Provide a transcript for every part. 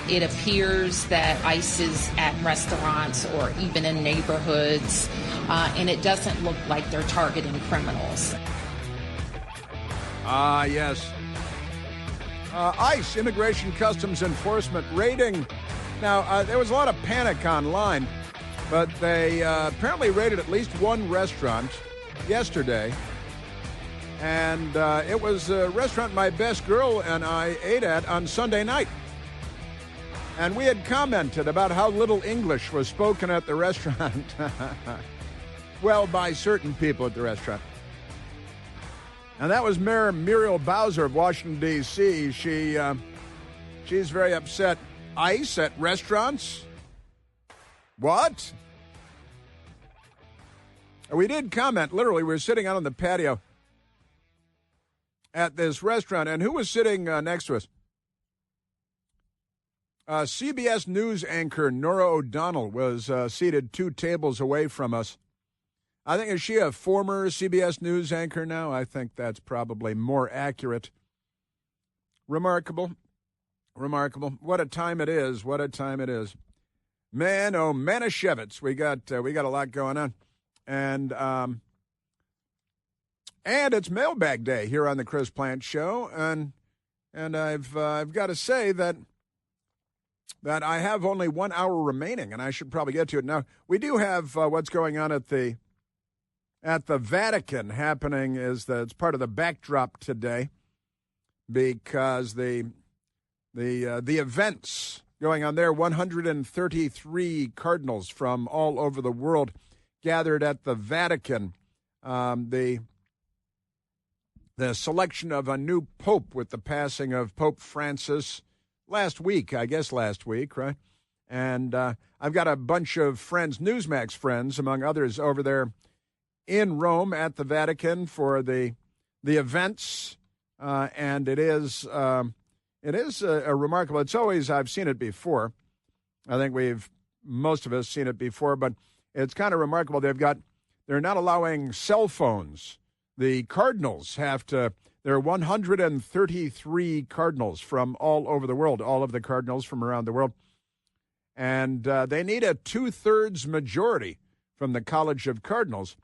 It appears that ICE is at restaurants or even in neighborhoods, and it doesn't look like they're targeting criminals. Yes. ICE, Immigration Customs Enforcement, raiding. Now, there was a lot of panic online, but they apparently raided at least one restaurant yesterday. And it was a restaurant my best girl and I ate at on Sunday night. And we had commented about how little English was spoken at the restaurant. Well, by certain people at the restaurant. And that was Mayor Muriel Bowser of Washington, D.C. She's very upset. ICE at restaurants? What? We did comment. Literally, we were sitting out on the patio at this restaurant. And who was sitting next to us? CBS News anchor Nora O'Donnell was seated 2 tables away from us. I think, is she a former CBS News anchor now? I think that's probably more accurate. Remarkable. Remarkable. What a time it is. What a time it is. Man, oh, Manischewitz. We got a lot going on. And it's Mailbag Day here on the Chris Plant Show. And I've got to say that I have only 1 hour remaining, and I should probably get to it. Now, we do have what's going on at the Vatican happening. It's part of the backdrop today, because the events going on there, 133 cardinals from all over the world gathered at the Vatican. The selection of a new pope with the passing of Pope Francis last week, right? And I've got a bunch of friends, Newsmax friends, among others, over there in Rome at the Vatican for the events, and it is a remarkable. It's always, I've seen it before. I think most of us seen it before, but it's kind of remarkable. They're not allowing cell phones. The cardinals there are 133 cardinals from all over the world, all of the cardinals from around the world, and they need a 2/3 majority from the College of Cardinals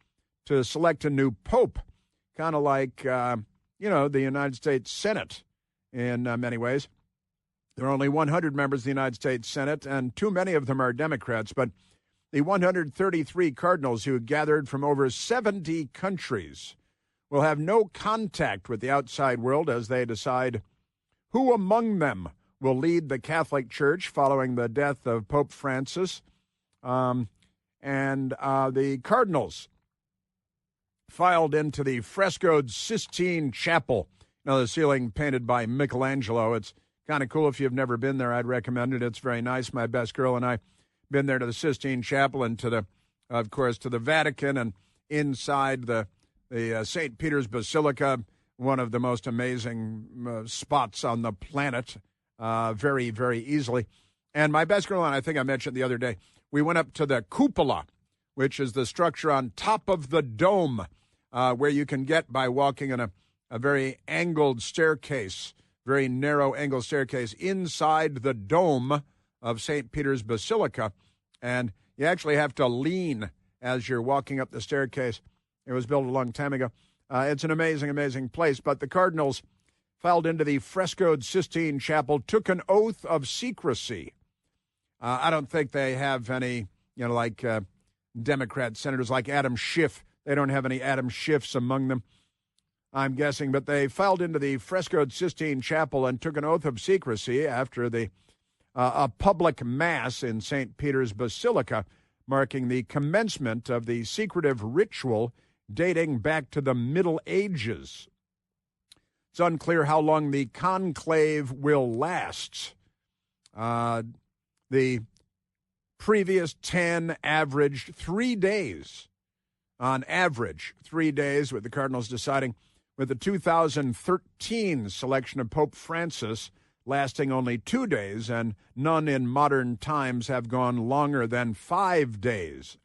to select a new pope, kind of like, the United States Senate in many ways. There are only 100 members of the United States Senate, and too many of them are Democrats. But the 133 cardinals who gathered from over 70 countries will have no contact with the outside world as they decide who among them will lead the Catholic Church following the death of Pope Francis. The cardinals filed into the frescoed Sistine Chapel. The ceiling painted by Michelangelo. It's kind of cool. If you've never been there, I'd recommend it. It's very nice. My best girl and I been there to the Sistine Chapel and to the Vatican, and inside the St. Peter's Basilica, one of the most amazing spots on the planet, very, very easily. And my best girl and I think I mentioned the other day, we went up to the cupola, which is the structure on top of the dome, where you can get by walking in a very angled staircase, very narrow angled staircase inside the dome of St. Peter's Basilica. And you actually have to lean as you're walking up the staircase. It was built a long time ago. It's an amazing, amazing place. But the cardinals filed into the frescoed Sistine Chapel, took an oath of secrecy. I don't think they have any, like Democrat senators like Adam Schiff. They don't have any Adam Schiffs among them, I'm guessing. But they filed into the frescoed Sistine Chapel and took an oath of secrecy after a public mass in St. Peter's Basilica, marking the commencement of the secretive ritual dating back to the Middle Ages. It's unclear how long the conclave will last. The previous 10 averaged 3 days. On average, 3 days, with the cardinals deciding, with the 2013 selection of Pope Francis lasting only 2 days, and none in modern times have gone longer than 5 days.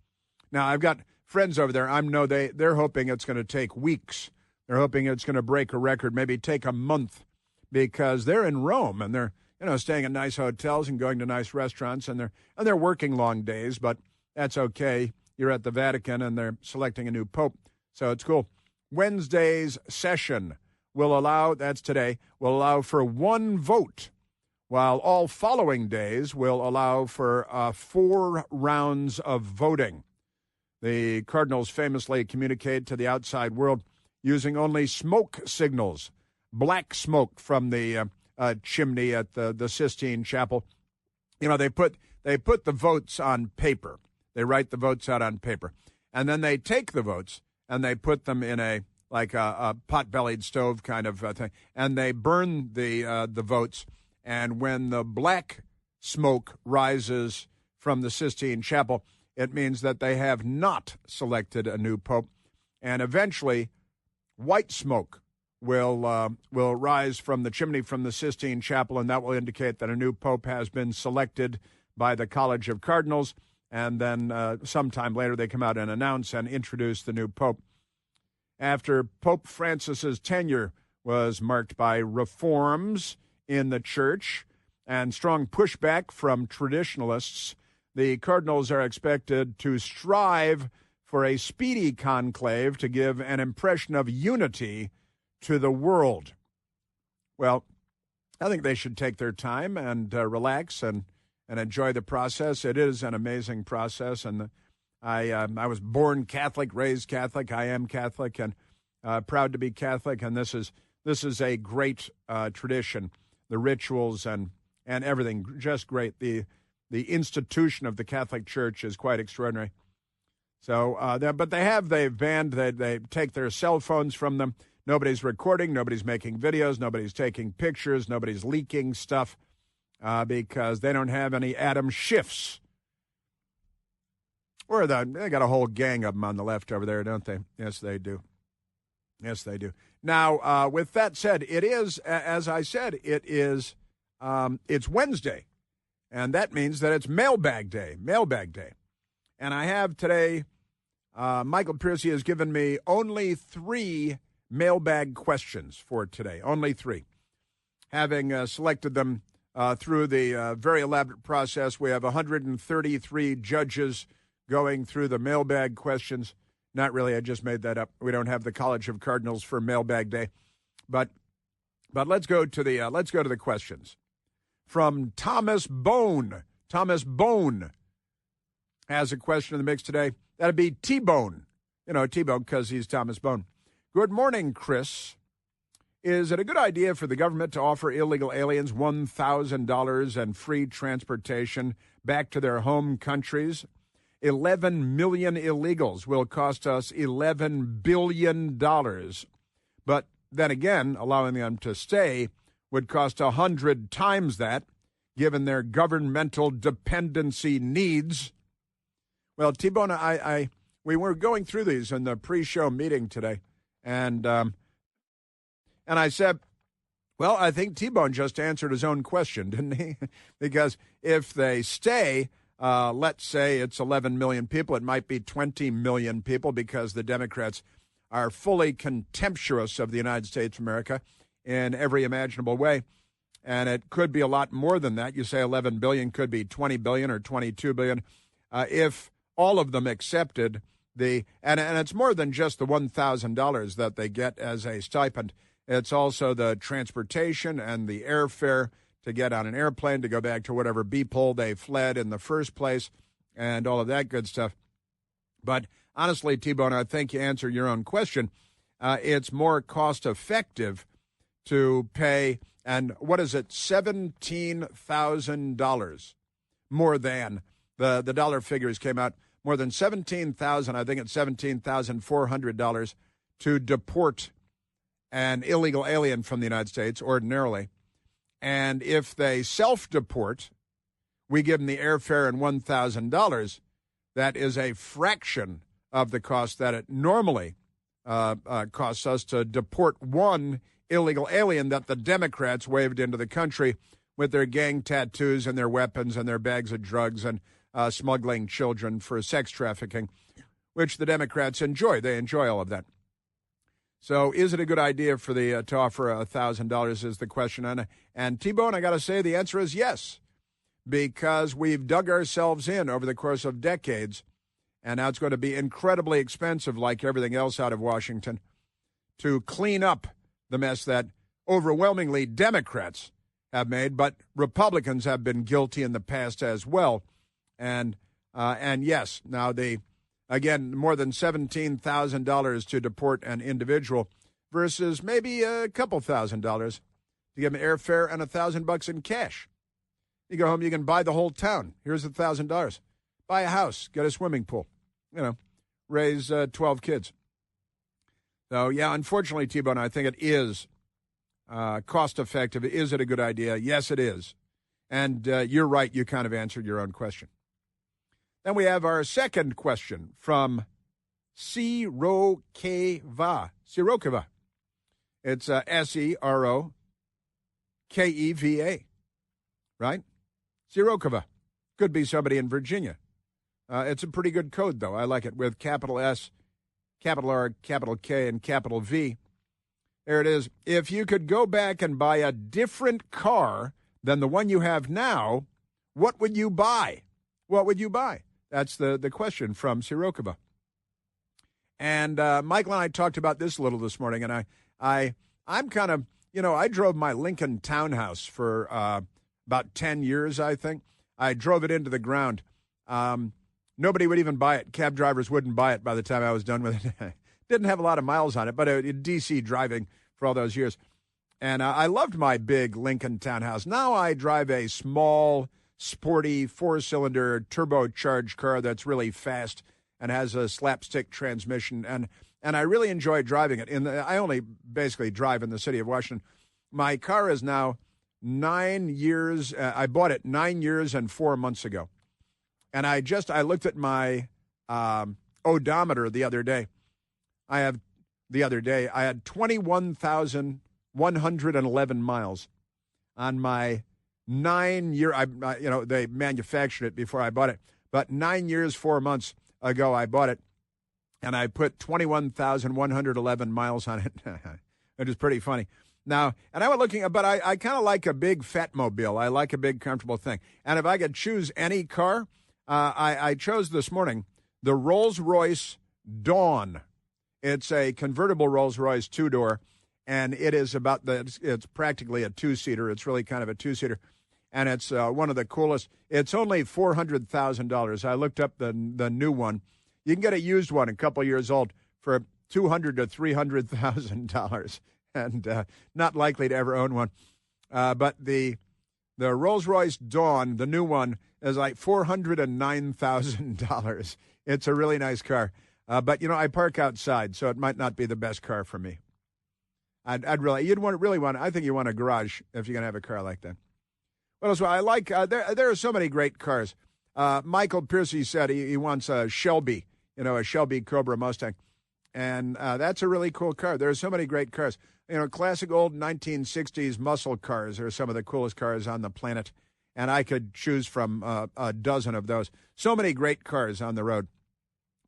Now, I've got friends over there. I know they're hoping it's going to take weeks. They're hoping it's going to break a record, maybe take a month, because they're in Rome, and they're staying in nice hotels and going to nice restaurants, and they're working long days, but that's okay. You're at the Vatican, and they're selecting a new pope, so it's cool. Wednesday's session will allow, that's today, will allow for one vote, while all following days will allow for 4 rounds of voting. The Cardinals famously communicate to the outside world using only smoke signals, black smoke from the chimney at the Sistine Chapel. They put the votes on paper. They write the votes out on paper, and then they take the votes and they put them in a pot-bellied stove kind of thing, and they burn the votes. And when the black smoke rises from the Sistine Chapel, it means that they have not selected a new pope. And eventually, white smoke will rise from the chimney from the Sistine Chapel, and that will indicate that a new pope has been selected by the College of Cardinals. And then sometime later, they come out and announce and introduce the new pope. After Pope Francis's tenure was marked by reforms in the church and strong pushback from traditionalists, the Cardinals are expected to strive for a speedy conclave to give an impression of unity to the world. Well, I think they should take their time and relax and enjoy the process. It is an amazing process, and I was born Catholic, raised Catholic. I am Catholic, and proud to be Catholic. And this is a great tradition. The rituals and everything, just great. The institution of the Catholic Church is quite extraordinary. So, but they take their cell phones from them. Nobody's recording. Nobody's making videos. Nobody's taking pictures. Nobody's leaking stuff because they don't have any Adam Schiffs. They got a whole gang of them on the left over there, don't they? Yes, they do. Yes, they do. Now, with that said, it is, as I said, it's Wednesday, and that means that it's Mailbag Day. Mailbag Day. And I have today, Michael Piercy has given me only 3 mailbag questions for today. Only 3. Having selected them through the very elaborate process, we have 133 judges going through the mailbag questions. Not really, I just made that up. We don't have the College of Cardinals for Mailbag Day. But let's go to the questions. From Thomas Bone. Thomas Bone has a question in the mix today. That'd be T-Bone. T-Bone because he's Thomas Bone. Good morning, Chris. Is it a good idea for the government to offer illegal aliens $1,000 and free transportation back to their home countries? 11 million illegals will cost us $11 billion. But then again, allowing them to stay would cost 100 times that, given their governmental dependency needs. Well, T-Bone, we were going through these in the pre-show meeting today, and I said, well, I think T-Bone just answered his own question, didn't he? Because if they stay, let's say it's 11 million people, it might be 20 million people because the Democrats are fully contemptuous of the United States of America in every imaginable way. And it could be a lot more than that. You say 11 billion, could be 20 billion or 22 billion. If all of them accepted and it's more than just the $1,000 that they get as a stipend. It's also the transportation and the airfare to get on an airplane to go back to whatever beeple they fled in the first place and all of that good stuff. But honestly, T-Bone, I think you answered your own question. It's more cost-effective to pay, and what is it, $17,000 more than, the dollar figures came out, more than $17,000, I think it's $17,400 to deport an illegal alien from the United States ordinarily. And if they self-deport, we give them the airfare and $1,000. That is a fraction of the cost that it normally costs us to deport one illegal alien that the Democrats waved into the country with their gang tattoos and their weapons and their bags of drugs and smuggling children for sex trafficking, which the Democrats enjoy. They enjoy all of that. So is it a good idea for the to offer $1,000 is the question. And T-Bone, I got to say the answer is yes, because we've dug ourselves in over the course of decades, and now it's going to be incredibly expensive, like everything else out of Washington, to clean up the mess that overwhelmingly Democrats have made, but Republicans have been guilty in the past as well. And yes, now again, more than $17,000 to deport an individual versus maybe a couple $1,000 to give them airfare and $1,000 in cash. You go home, you can buy the whole town. Here's $1,000. Buy a house, get a swimming pool, raise 12 kids. So, yeah, unfortunately, T-Bone, I think it is cost-effective. Is it a good idea? Yes, it is. And you're right. You kind of answered your own question. Then we have our second question from Sirokeva. Sirokeva. It's Serokeva, right? Sirokeva. Could be somebody in Virginia. It's a pretty good code, though. I like it with capital S, capital R, capital K, and capital V. There it is. If you could go back and buy a different car than the one you have now, what would you buy? What would you buy? That's the question from Sirokeva. And Michael and I talked about this a little this morning, and I'm kind of, I drove my Lincoln Townhouse for about 10 years, I think. I drove it into the ground. Nobody would even buy it. Cab drivers wouldn't buy it by the time I was done with it. Didn't have a lot of miles on it, but D.C. driving for all those years. And I loved my big Lincoln Townhouse. Now I drive a small, sporty, four-cylinder turbocharged car that's really fast and has a slapstick transmission. And I really enjoy driving it. I only basically drive in the city of Washington. My car is now 9 years. I bought it 9 years and 4 months ago. And I looked at my odometer the other day. I had 21,111 miles on my 9-year. They manufactured it before I bought it, but 9 years, 4 months ago I bought it, and I put 21,111 miles on it. It is pretty funny. Now, and I was looking, but I kind of like a big fat mobile. I like a big comfortable thing. And if I could choose any car, I chose this morning the Rolls-Royce Dawn. It's a convertible Rolls-Royce two-door, and it is it's practically a two-seater. It's really kind of a two-seater, and it's one of the coolest. It's only $400,000. I looked up the new one. You can get a used one, a couple years old, for $200,000 to $300,000, and not likely to ever own one. But the Rolls-Royce Dawn, the new one, is like $409,000. It's a really nice car. But, I park outside, so it might not be the best car for me. I think you want a garage if you're going to have a car like that. What else? I like, there are so many great cars. Michael Piercy said he wants a Shelby, a Shelby Cobra Mustang. And that's a really cool car. There are so many great cars. Classic old 1960s muscle cars are some of the coolest cars on the planet. And I could choose from a dozen of those. So many great cars on the road.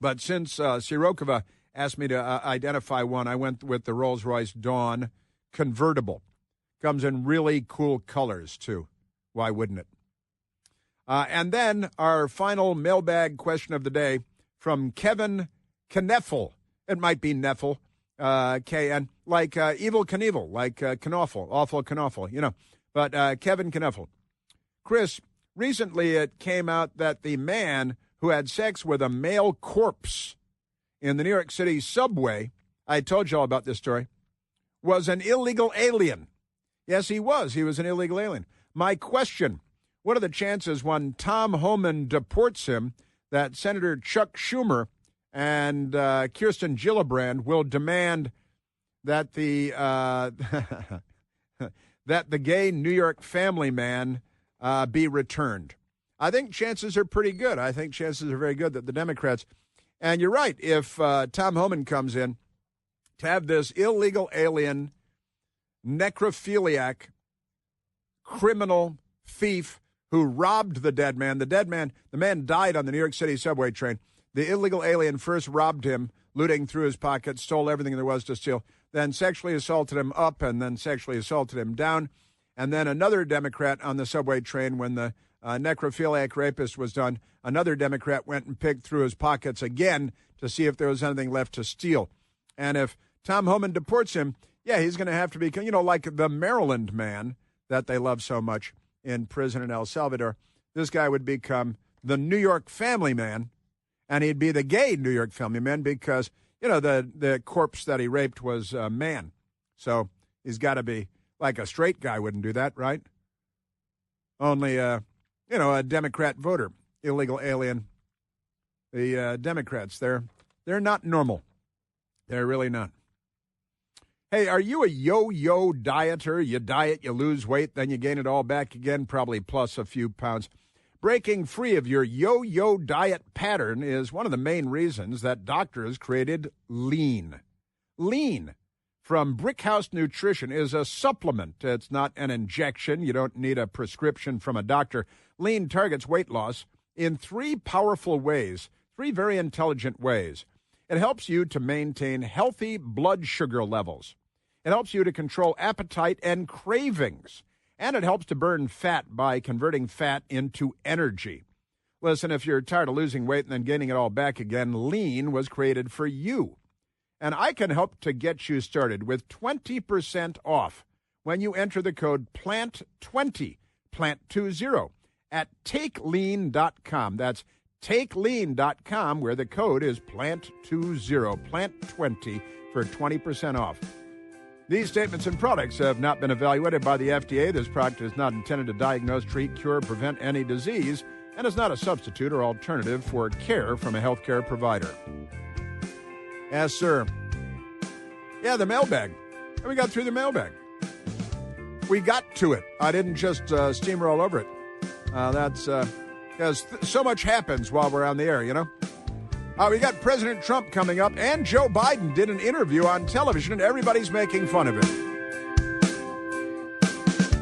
But since Sirokeva asked me to identify one, I went with the Rolls-Royce Dawn convertible. Comes in really cool colors, too. Why wouldn't it? And then our final mailbag question of the day from Kevin Kneffel. It might be Neffel, K-N, like Evil Knievel, like Knaufel, awful Knaufel, But Kevin Kneffel. Chris, recently it came out that the man who had sex with a male corpse in the New York City subway, I told you all about this story, was an illegal alien. Yes, he was. He was an illegal alien. My question, what are the chances when Tom Homan deports him that Senator Chuck Schumer and Kirsten Gillibrand will demand that the that the gay New York family man be returned? I think chances are pretty good. I think chances are very good that the Democrats, and you're right, if Tom Homan comes in to have this illegal alien, necrophiliac, criminal thief who robbed the man died on the New York City subway train. The illegal alien first robbed him, looting through his pockets, stole everything there was to steal. then sexually assaulted him up, and then sexually assaulted him down. And then another Democrat on the subway train, when the necrophiliac rapist was done, another Democrat went and picked through his pockets again to see if there was anything left to steal. And if Tom Homan deports him, yeah, he's going to have to be, like the Maryland man that they love so much in prison in El Salvador. This guy would become the New York family man, and he'd be the gay New York family man because, the corpse that he raped was a man. So he's got to be, like a straight guy wouldn't do that, right? Only, a Democrat voter, illegal alien. The Democrats, they're not normal. They're really not. Hey, are you a yo-yo dieter? You diet, you lose weight, then you gain it all back again, probably plus a few pounds. Breaking free of your yo-yo diet pattern is one of the main reasons that doctors created Lean. Lean from Brickhouse Nutrition is a supplement. It's not an injection. You don't need a prescription from a doctor. Lean targets weight loss in 3 powerful ways, 3 very intelligent ways. It helps you to maintain healthy blood sugar levels. It helps you to control appetite and cravings. And it helps to burn fat by converting fat into energy. Listen, if you're tired of losing weight and then gaining it all back again, Lean was created for you. And I can help to get you started with 20% off when you enter the code PLANT20, PLANT20, at TakeLean.com. That's TakeLean.com, where the code is PLANT20, PLANT20 for 20% off. These statements and products have not been evaluated by the FDA. This product is not intended to diagnose, treat, cure, prevent any disease, and is not a substitute or alternative for care from a healthcare provider. Yes, sir. Yeah, the mailbag. And we got through the mailbag. We got to it. I didn't just steamroll over it. That's because so much happens while we're on the air, we got President Trump coming up, and Joe Biden did an interview on television, and everybody's making fun of it.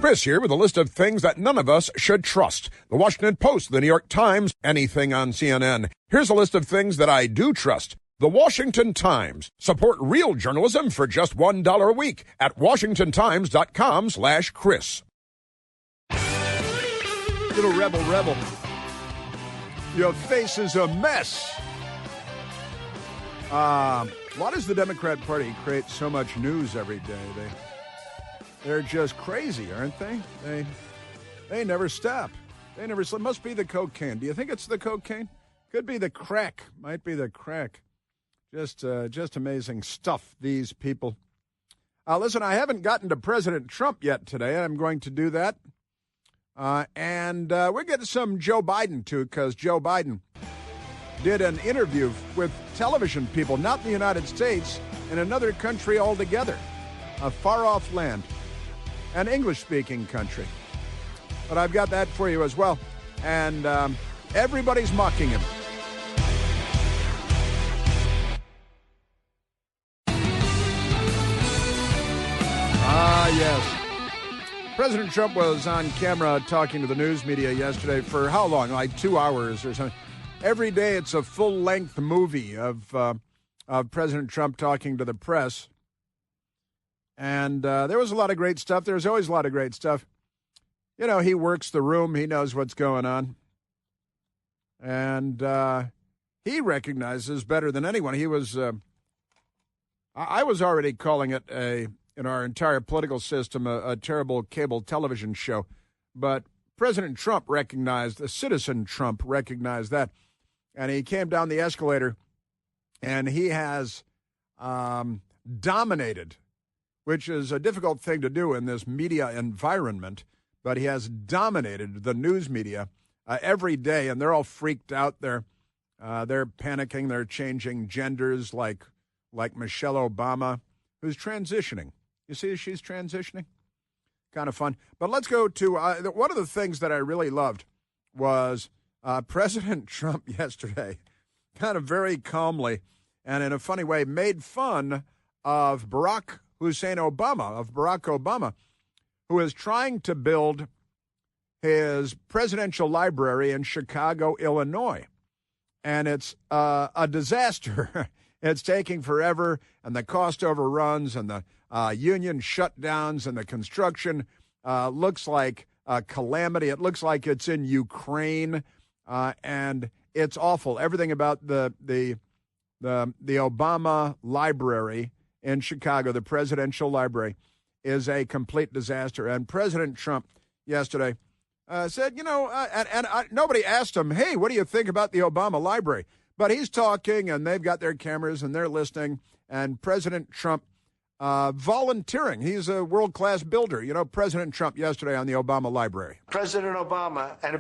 Chris here with a list of things that none of us should trust. The Washington Post, the New York Times, anything on CNN. Here's a list of things that I do trust. The Washington Times. Support real journalism for just $1 a week at WashingtonTimes.com/Chris. Little rebel. Your face is a mess. Why does the Democrat Party create so much news every day? They're just crazy, aren't they? They never stop. They never stop. Must be the cocaine. Do you think it's the cocaine? Could be the crack. Might be the crack. Just amazing stuff, these people. Listen, I haven't gotten to President Trump yet today. I'm going to do that. And we're getting some Joe Biden, too, because Joe Biden did an interview with television people, not in the United States, in another country altogether, a far-off land, an English-speaking country. But I've got that for you as well. And everybody's mocking him. Yes. President Trump was on camera talking to the news media yesterday for how long? Like 2 hours or something. Every day it's a full-length movie of President Trump talking to the press. And there was a lot of great stuff. There's always a lot of great stuff. He works the room. He knows what's going on. And he recognizes better than anyone. He was, I was already calling it in our entire political system, a terrible cable television show. But President Trump recognized, Citizen Trump recognized that. And he came down the escalator, and he has dominated, which is a difficult thing to do in this media environment, but he has dominated the news media every day, and they're all freaked out. They're panicking. They're changing genders like Michelle Obama, who's transitioning. You see she's transitioning? Kind of fun. But let's go to one of the things that I really loved was President Trump yesterday kind of very calmly and in a funny way made fun of Barack Obama, who is trying to build his presidential library in Chicago, Illinois. And it's a disaster. It's taking forever, and the cost overruns and the union shutdowns and the construction looks like a calamity. It looks like it's in Ukraine, and it's awful. Everything about the Obama Library in Chicago, the presidential library, is a complete disaster. And President Trump yesterday said, nobody asked him, hey, what do you think about the Obama Library? But he's talking, and they've got their cameras, and they're listening, and President Trump volunteering. He's a world-class builder. President Trump yesterday on the Obama Library. President Obama, and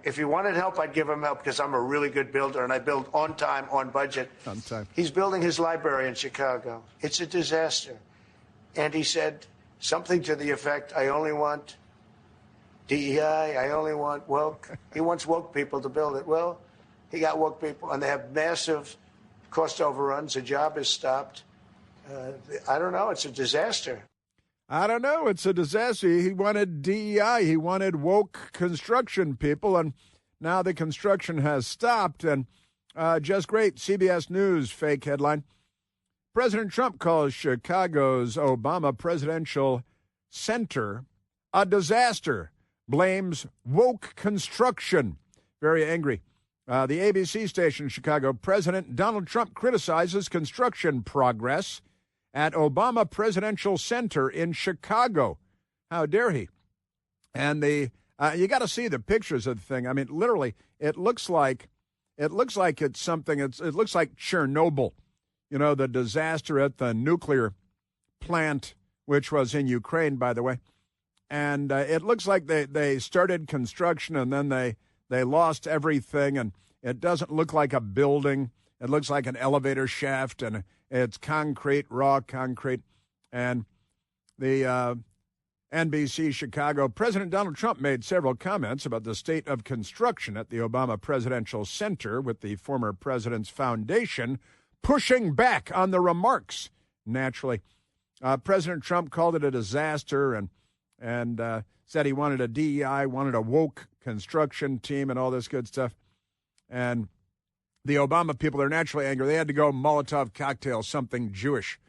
if he wanted help, I'd give him help because I'm a really good builder, and I build on time, on budget. On time. He's building his library in Chicago. It's a disaster. And he said something to the effect, I only want DEI, I only want woke. He wants woke people to build it. Well, he got woke people, and they have massive cost overruns. The job is stopped. I don't know. It's a disaster. I don't know. It's a disaster. He wanted DEI. He wanted woke construction people, and now the construction has stopped. And just great. CBS News fake headline. President Trump calls Chicago's Obama Presidential Center a disaster. Blames woke construction. Very angry. The ABC station in Chicago, President Donald Trump criticizes construction progress at Obama Presidential Center in Chicago. How dare he? And you got to see the pictures of the thing. I mean, literally, it looks like it's something. It looks like Chernobyl, the disaster at the nuclear plant, which was in Ukraine, by the way. And it looks like they started construction and then they lost everything, and it doesn't look like a building. It looks like an elevator shaft, and it's concrete, raw concrete. And the NBC Chicago, President Donald Trump made several comments about the state of construction at the Obama Presidential Center, with the former president's foundation pushing back on the remarks, naturally. President Trump called it a disaster and said he wanted a DEI, wanted a woke construction team and all this good stuff. And the Obama people, they're naturally angry. They had to go Molotov cocktail something Jewish.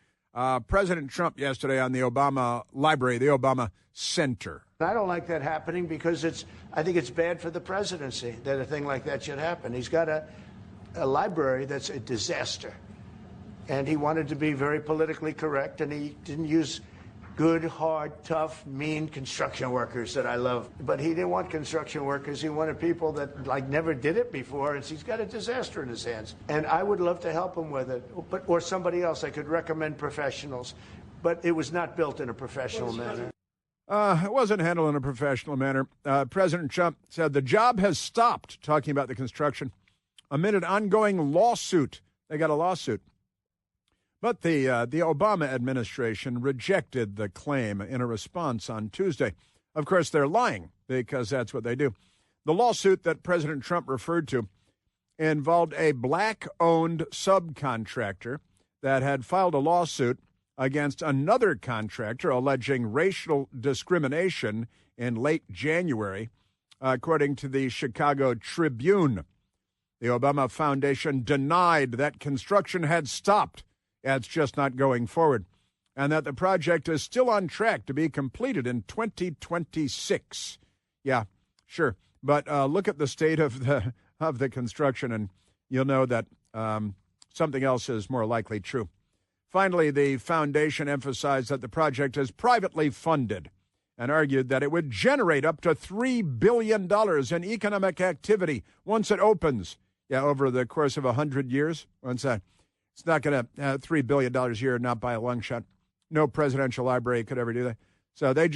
President Trump yesterday on the Obama Library, the Obama Center. I don't like that happening because I think it's bad for the presidency that a thing like that should happen. He's got a library that's a disaster. And he wanted to be very politically correct, and he didn't use good, hard, tough, mean construction workers that I love. But he didn't want construction workers. He wanted people that never did it before. And he's got a disaster in his hands. And I would love to help him with it, or somebody else. I could recommend professionals. But it was not built in a professional manner. It wasn't handled in a professional manner. President Trump said the job has stopped, talking about the construction, amid an ongoing lawsuit. They got a lawsuit. But the Obama administration rejected the claim in a response on Tuesday. Of course, they're lying because that's what they do. The lawsuit that President Trump referred to involved a black-owned subcontractor that had filed a lawsuit against another contractor alleging racial discrimination in late January, according to the Chicago Tribune. The Obama Foundation denied that construction had stopped. It's just not going forward, and that the project is still on track to be completed in 2026. Yeah, sure, but look at the state of the construction, and you'll know that something else is more likely true. Finally, the foundation emphasized that the project is privately funded and argued that it would generate up to $3 billion in economic activity once it opens. Yeah, over the course of 100 years. What's that? It's not going to $3 billion a year, not by a long shot. No presidential library could ever do that. So they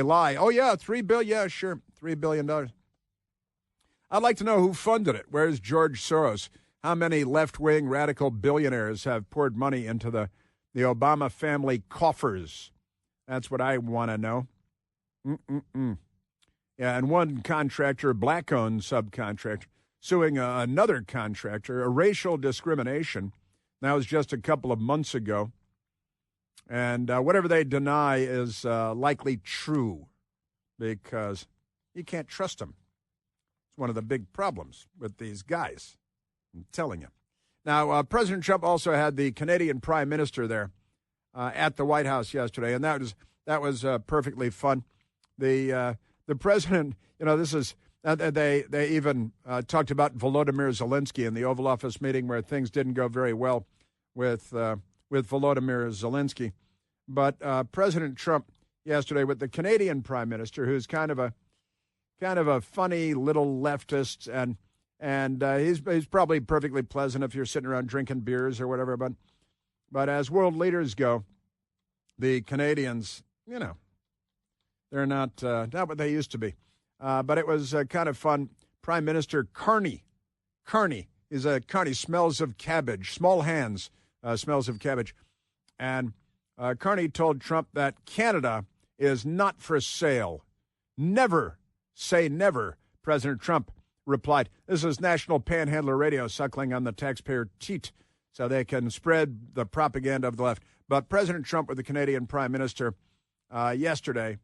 lie. Oh, yeah, $3 billion. Yeah, sure, $3 billion. I'd like to know who funded it. Where's George Soros? How many left-wing radical billionaires have poured money into the Obama family coffers? That's what I want to know. Yeah, and one contractor, black-owned subcontractor, suing another contractor, a racial discrimination. That was just a couple of months ago. And whatever they deny is likely true because you can't trust them. It's one of the big problems with these guys. I'm telling you. Now, President Trump also had the Canadian Prime Minister there at the White House yesterday, and that was perfectly fun. The president, this is they even talked about Volodymyr Zelensky in the Oval Office meeting where things didn't go very well with Volodymyr Zelensky, but President Trump yesterday with the Canadian Prime Minister, who's kind of a funny little leftist, and he's probably perfectly pleasant if you're sitting around drinking beers or whatever. But as world leaders go, the Canadians, they're not what they used to be. But it was kind of fun. Prime Minister Carney is Carney smells of cabbage, small hands, smells of cabbage, and Carney told Trump that Canada is not for sale. Never say never, President Trump replied. This is National Panhandler Radio suckling on the taxpayer teat so they can spread the propaganda of the left. But President Trump with the Canadian Prime Minister yesterday,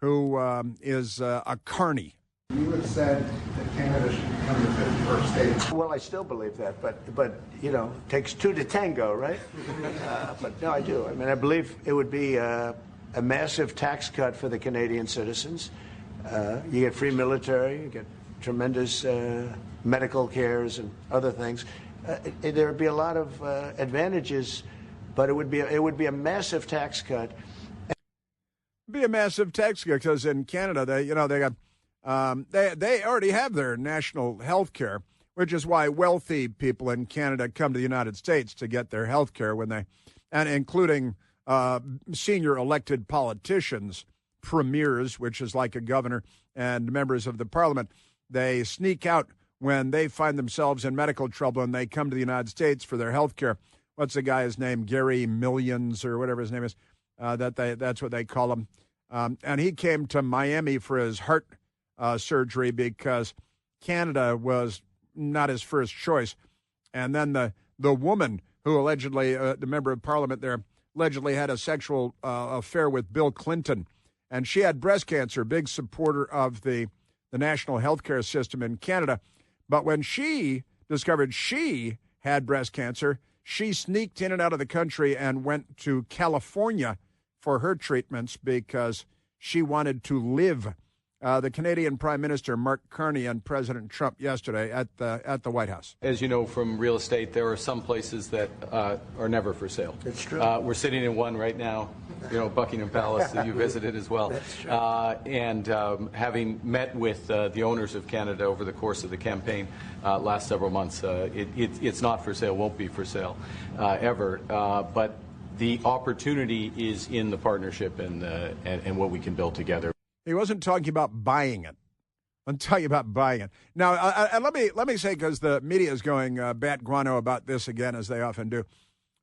who is a carny. You have said that Canada should become the 51st state. Well, I still believe that, but it takes two to tango, right? But no, I do. I mean, I believe it would be a massive tax cut for the Canadian citizens. You get free military, you get tremendous medical cares and other things. There would be a lot of advantages, but it would be a massive tax cut. Be a massive tax cut because in Canada they got they already have their national health care, which is why wealthy people in Canada come to the United States to get their health care and including senior elected politicians, premiers, which is like a governor, and members of the parliament. They sneak out when they find themselves in medical trouble and they come to the United States for their health care. What's the guy's name? Gary Millions or whatever his name is. That's what they call him. And he came to Miami for his heart surgery because Canada was not his first choice. And then the woman who allegedly, the member of parliament there, allegedly had a sexual affair with Bill Clinton. And she had breast cancer, big supporter of the national health care system in Canada. But when she discovered she had breast cancer, she sneaked in and out of the country and went to California for her treatments because she wanted to live. The Canadian Prime Minister, Mark Carney, and President Trump yesterday at the White House. As you know from real estate, there are some places that are never for sale. It's true. We're sitting in one right now, Buckingham Palace that you visited as well. That's true. And having met with the owners of Canada over the course of the campaign last several months, it's not for sale, won't be for sale ever. But the opportunity is in the partnership and what we can build together. He wasn't talking about buying it. I'm talking about buying it. Now, let me say, because the media is going bat guano about this again, as they often do.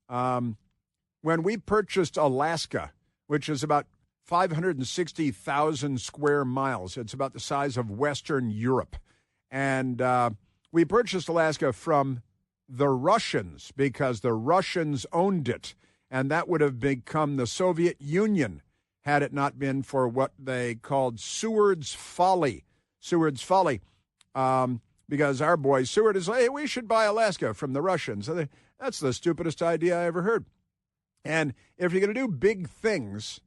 When we purchased Alaska, which is about 560,000 square miles, it's about the size of Western Europe, and we purchased Alaska from the Russians because the Russians owned it, and that would have become the Soviet Union had it not been for what they called Seward's Folly. Seward's Folly, because our boy Seward is like, hey, we should buy Alaska from the Russians. That's the stupidest idea I ever heard. And if you're going to do big things,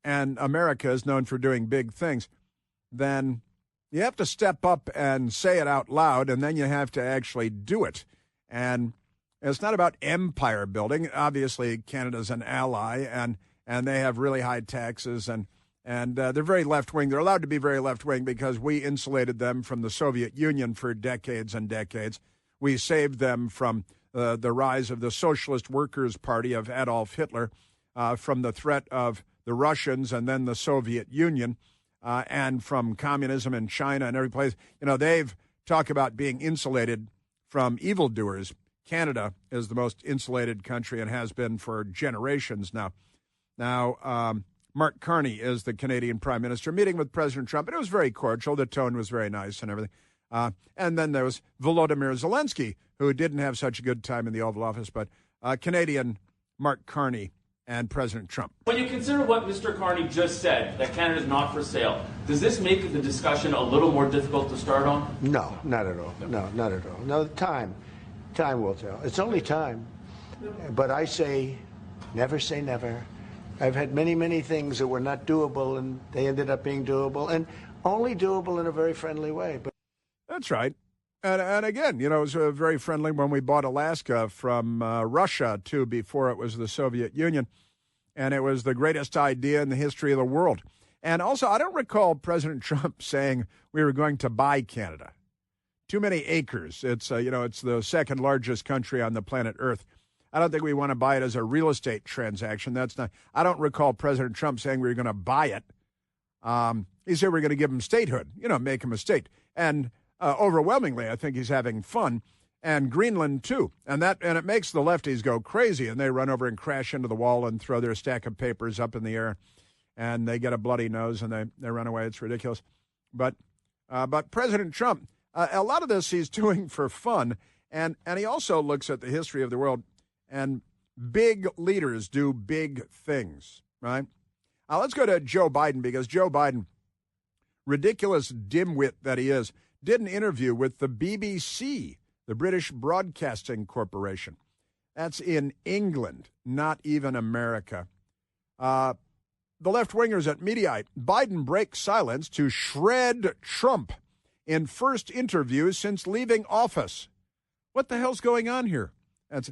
and America is known for doing big things, then you have to step up and say it out loud, and then you have to actually do it. And it's not about empire building. Obviously, Canada's an ally, and they have really high taxes, and they're very left-wing. They're allowed to be very left-wing because we insulated them from the Soviet Union for decades and decades. We saved them from the rise of the Socialist Workers' Party of Adolf Hitler, from the threat of the Russians and then the Soviet Union, and from communism in China and every place. They've talked about being insulated from evildoers. Canada is the most insulated country and has been for generations now. Now, Mark Carney is the Canadian Prime Minister, meeting with President Trump, and it was very cordial. The tone was very nice and everything. And then there was Volodymyr Zelensky, who didn't have such a good time in the Oval Office, but Canadian Mark Carney and President Trump. When you consider what Mr. Carney just said, that Canada is not for sale, does this make the discussion a little more difficult to start on? No, not at all. No, not at all. No, time. Time will tell. It's only time. But I say never. I've had many, many things that were not doable, and they ended up being doable, and only doable in a very friendly way. But that's right. And again, it was very friendly when we bought Alaska from Russia, too, before it was the Soviet Union. And it was the greatest idea in the history of the world. And also, I don't recall President Trump saying we were going to buy Canada. Too many acres. It's, it's the second largest country on the planet Earth. I don't think we want to buy it as a real estate transaction. I don't recall President Trump saying we were going to buy it. He said we're going to give him statehood, make him a state. And overwhelmingly, I think he's having fun, and Greenland too, and it makes the lefties go crazy, and they run over and crash into the wall and throw their stack of papers up in the air, and they get a bloody nose and they run away. It's ridiculous, but President Trump, a lot of this he's doing for fun, and he also looks at the history of the world, and big leaders do big things, right? Let's go to Joe Biden, because Joe Biden, ridiculous dimwit that he is, did an interview with the BBC, the British Broadcasting Corporation. That's in England, not even America. The left-wingers at Mediaite, Biden breaks silence to shred Trump in first interview since leaving office. What the hell's going on here? That's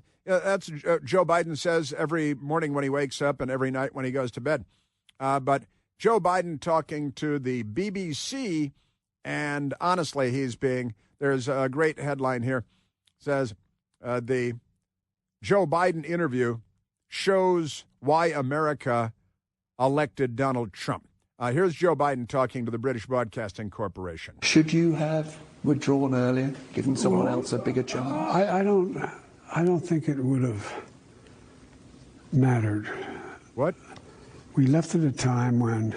Joe Biden says every morning when he wakes up and every night when he goes to bed. But Joe Biden talking to the BBC, and honestly, there's a great headline here, says the Joe Biden interview shows why America elected Donald Trump. Here's Joe Biden talking to the British Broadcasting Corporation. Should you have withdrawn earlier, given someone else a bigger chance? I don't think it would have mattered. What? We left at a time when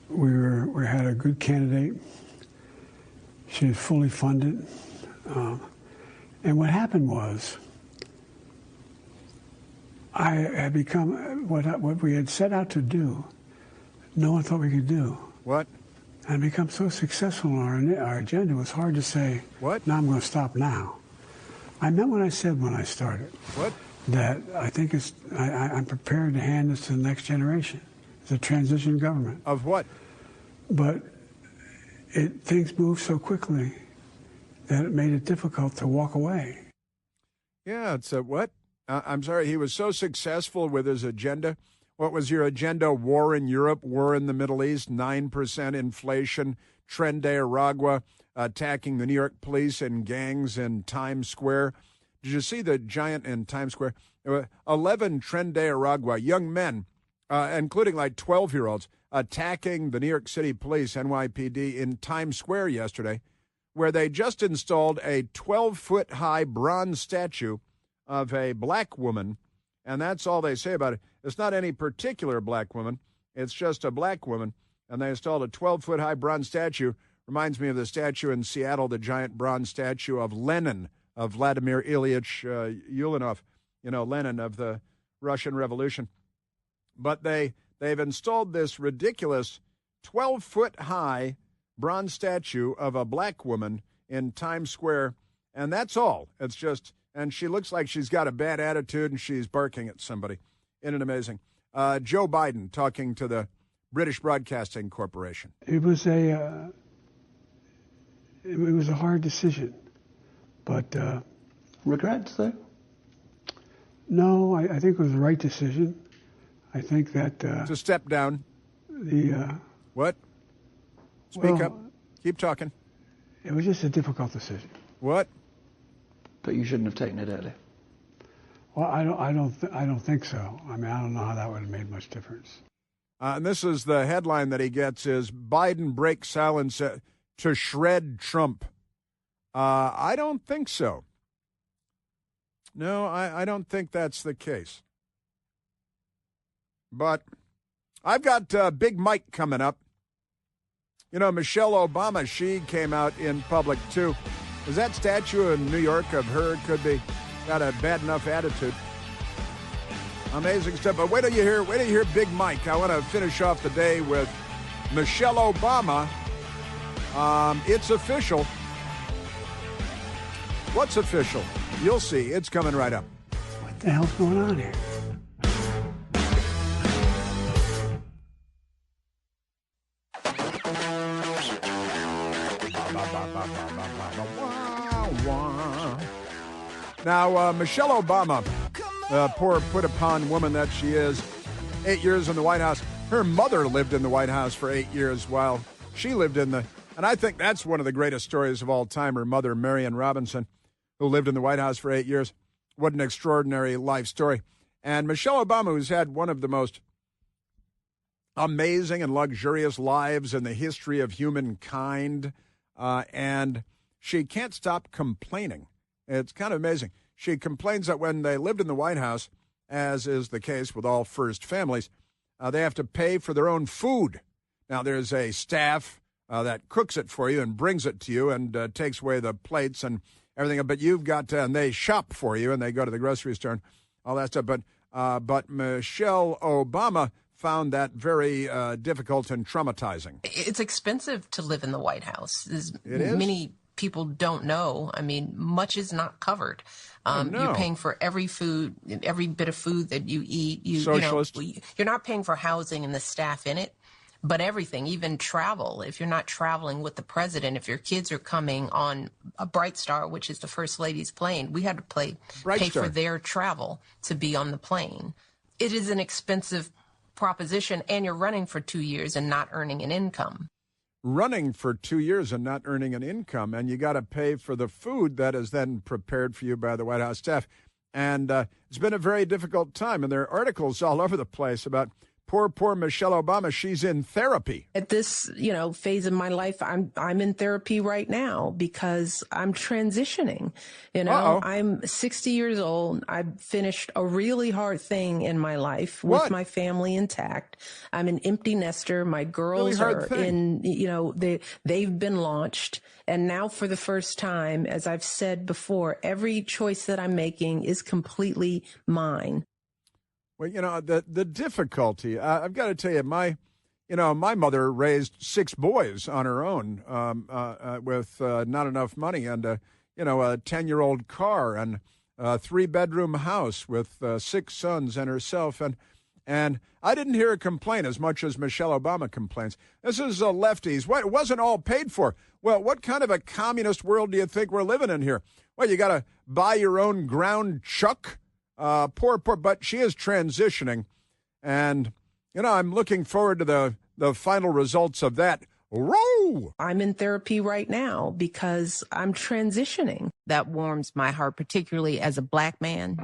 we had a good candidate. She was fully funded. And what happened was I had become what we had set out to do, no one thought we could do. What? And become so successful in our agenda, it was hard to say, what? No, I'm going to stop now. I meant what I said when I started. What? That I think I'm prepared to hand this to the next generation. It's a transition government. Of what? But things moved so quickly that it made it difficult to walk away. Yeah, it's a what? I'm sorry, he was so successful with his agenda. What was your agenda? War in Europe, war in the Middle East, 9% inflation, Tren de Aragua, attacking the New York police and gangs in Times Square. Did you see the giant in Times Square? 11 Tren de Aragua, young men, including like 12-year-olds, attacking the New York City police, NYPD, in Times Square yesterday, where they just installed a 12-foot-high bronze statue of a black woman, and that's all they say about it. It's not any particular black woman. It's just a black woman, and they installed a 12-foot-high bronze statue. Reminds me of the statue in Seattle, the giant bronze statue of Lenin, of Vladimir Ilyich Ulyanov, Lenin of the Russian Revolution. But they've installed this ridiculous 12-foot-high bronze statue of a black woman in Times Square, and that's all. It's just, and she looks like she's got a bad attitude, and she's barking at somebody. Isn't it amazing? Joe Biden talking to the British Broadcasting Corporation. It was a hard decision, but regrets though? No, I think it was the right decision. I think that to step down. What? Speak up. Keep talking. It was just a difficult decision. What? But you shouldn't have taken it earlier. Well, I don't think so. I mean, I don't know how that would have made much difference. And this is the headline that he gets: is Biden breaks silence to shred Trump. I don't think so. No, I don't think that's the case. But I've got Big Mike coming up. Michelle Obama, she came out in public, too. Is that statue in New York of her could be got a bad enough attitude? Amazing stuff. But wait till you hear Big Mike. I want to finish off the day with Michelle Obama. It's official. What's official? You'll see. It's coming right up. What the hell's going on here? Now, Michelle Obama, poor put-upon woman that she is, 8 years in the White House. Her mother lived in the White House for 8 years while she lived in the... And I think that's one of the greatest stories of all time. Her mother, Marion Robinson, who lived in the White House for 8 years. What an extraordinary life story. And Michelle Obama, who's had one of the most amazing and luxurious lives in the history of humankind, and she can't stop complaining. It's kind of amazing. She complains that when they lived in the White House, as is the case with all first families, they have to pay for their own food. Now, there's a staff that cooks it for you and brings it to you and takes away the plates and everything. But you've got to, and they shop for you, and they go to the grocery store and all that stuff. But Michelle Obama found that very difficult and traumatizing. It's expensive to live in the White House. It is? Many people don't know. I mean, much is not covered. You're paying for every food, every bit of food that you eat. Socialist. You're not paying for housing and the staff in it, but everything, even travel. If you're not traveling with the president, if your kids are coming on a Bright Star, which is the First Lady's plane, we had to pay for their travel to be on the plane. It is an expensive proposition, and you're running for 2 years and not earning an income. Running for 2 years and not earning an income, and you got to pay for the food that is then prepared for you by the White House staff. And it's been a very difficult time, and there are articles all over the place about poor Michelle Obama. She's in therapy. At this, phase of my life, I'm in therapy right now because I'm transitioning. I'm 60 years old. I've finished a really hard thing in my life with my family intact. I'm an empty nester. My girls are in, they've been launched. And now for the first time, as I've said before, every choice that I'm making is completely mine. Well, the difficulty, I've got to tell you, my mother raised 6 boys on her own with not enough money and, a 10-year-old car and a 3-bedroom house with 6 sons and herself. And I didn't hear her complain as much as Michelle Obama complains. This is lefties. It wasn't all paid for. Well, what kind of a communist world do you think we're living in here? Well, you got to buy your own ground chuck. Poor, but she is transitioning, and, I'm looking forward to the final results of that. Whoa! I'm in therapy right now because I'm transitioning. That warms my heart, particularly as a black man.